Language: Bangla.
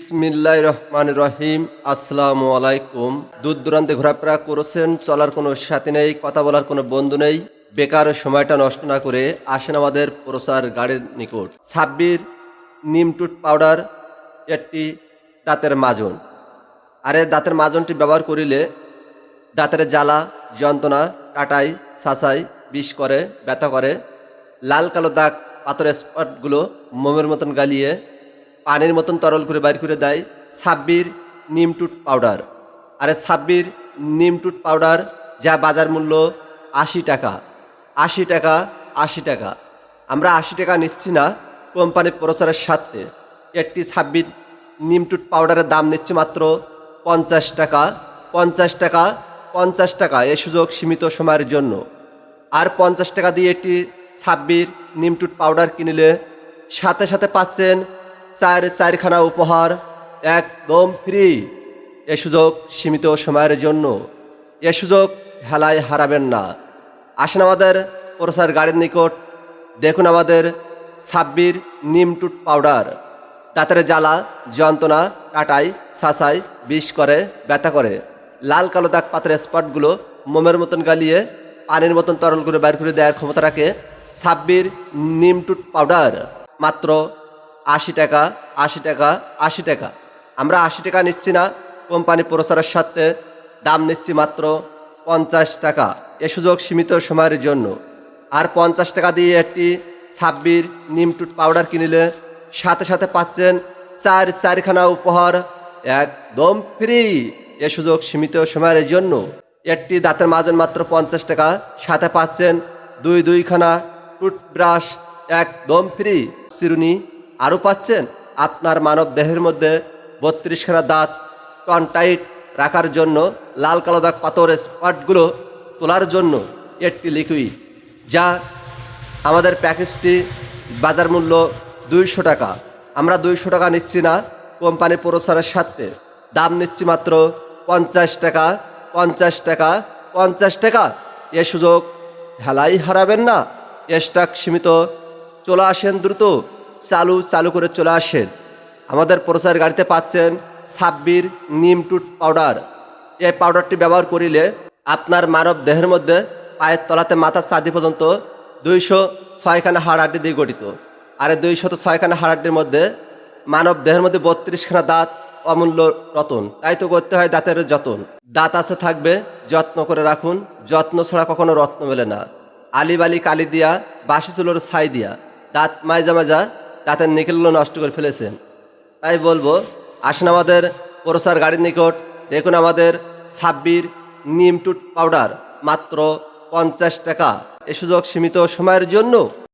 বিসমিল্লাহির রহমানির রহিম। আসসালামু আলাইকুম। দূর দূরান্তে ঘোরাফেরা করেছেন, চলার কোনো সাথী নেই, কথা বলার কোনো বন্ধু নেই, বেকার সময়টা নষ্ট না করে আসেন আমাদের প্রচার গাড়ির নিকট। ছাব্বির নিমটুট পাউডার একটি দাঁতের মাজন। আরে দাঁতের মাজনটি ব্যবহার করিলে দাঁতের জ্বালা যন্ত্রণা কাটাই ছাঁচাই বিষ করে ব্যথা করে, লাল কালো দাগ পাথরের স্পটগুলো মোমের মতন গালিয়ে পানির মতন তরল করে বাইর করে দেয় ছাব্বির নিমটুট পাউডার। আরে ছাব্বির নিমটুট পাউডার যা বাজার মূল্য ৮০ টাকা, ৮০ টাকা, ৮০ টাকা। আমরা ৮০ টাকা নিচ্ছি না, কোম্পানি প্রচারের স্বার্থে একটি ছাব্বির নিমটুট পাউডারের দাম নিচ্ছে মাত্র ৫০ টাকা, ৫০ টাকা, ৫০ টাকা। এই সুযোগ সীমিত সময়ের জন্য। আর ৫০ টাকা দিয়ে একটি ছাব্বির নিমটুট পাউডার কিনলে সাথে সাথে পাচ্ছেন চারখানা উপহার একদম ফ্রি। এ সুযোগ সীমিত সময়ের জন্য, এ সুযোগ হেলায় হারাবেন না। আসেন আমাদের প্রচার গাড়ির নিকট, দেখুন আমাদের ছাব্বির নিমটুট পাউডার। দাঁতের জ্বালা যন্ত্রণা কাটাই ছাঁচাই বিষ করে ব্যথা করে, লাল কালো দাগ পাথরের স্পটগুলো মোমের মতন গালিয়ে পানির মতন তরল করে বাইর করে দেওয়ার ক্ষমতা রাখে ছাব্বির নিমটুট পাউডার। মাত্র ৮০ টাকা, ৮০ টাকা, ৮০ টাকা। আমরা ৮০ টাকা নিচ্ছি না, কোম্পানি প্রচারের সাথে দাম নিচ্ছি মাত্র ৫০ টাকা। এ সুযোগ সীমিত সময়ের জন্য। আর ৫০ টাকা দিয়ে একটি ছাব্বির নিমটুট পাউডার কিনলে সাথে সাথে পাচ্ছেন চারখানা উপহার একদম ফ্রি। এ সুযোগ সীমিত সময়ের জন্য। একটি দাঁতের মাজন মাত্র ৫০ টাকা, সাথে পাচ্ছেন দুইখানা টুথব্রাশ একদম ফ্রি। চিরুনি আরও পাচ্ছেন আপনার মানব দেহের মধ্যে ৩২খানা দাঁত টনটাইট রাখার জন্য, লাল কালো দাগ পাথরের স্পটগুলো তোলার জন্য একটি লিকুইড, যা আমাদের প্যাকেজটি বাজার মূল্য ২০০ টাকা। আমরা ২০০ টাকা নিচ্ছি না, কোম্পানি প্রচারের সাথে দাম নিচ্ছি মাত্র ৫০ টাকা, ৫০ টাকা, ৫০ টাকা। এ সুযোগ হেলাই হারাবেন না। স্টক সীমিত, চলে আসেন দ্রুত, চালু করে চলে আসেন। আমাদের প্রচার গাড়িতে পাচ্ছেন ছাব্বির নিমটুট পাউডার। এই পাউডারটি ব্যবহার করিলে আপনার মানব দেহের মধ্যে পায়ের তলাতে মাথার চাঁদি পর্যন্ত ২০৬খানা হাড় দিয়ে গঠিত। আর ২০৬খানা হাড়ের মধ্যে মানব দেহের মধ্যে ৩২খানা দাঁত অমূল্য রতন। তাই তো করতে হয় দাঁতের যত্ন। দাঁত আছে থাকবে, যত্ন করে রাখুন। যত্ন ছাড়া কখনো রত্ন মেলে না। আলিবালি কালি দিয়া, বাসি চুলোর ছাই দিয়া দাঁত মাজা দাঁতের নিকেলগুলো নষ্ট করে ফেলেছেন। তাই বলবো, আসেন আমাদের প্রচার গাড়ির নিকট, দেখুন আমাদের ছাব্বির নিমটুট পাউডার মাত্র ৫০ টাকা। এ সুযোগ সীমিত সময়ের জন্য।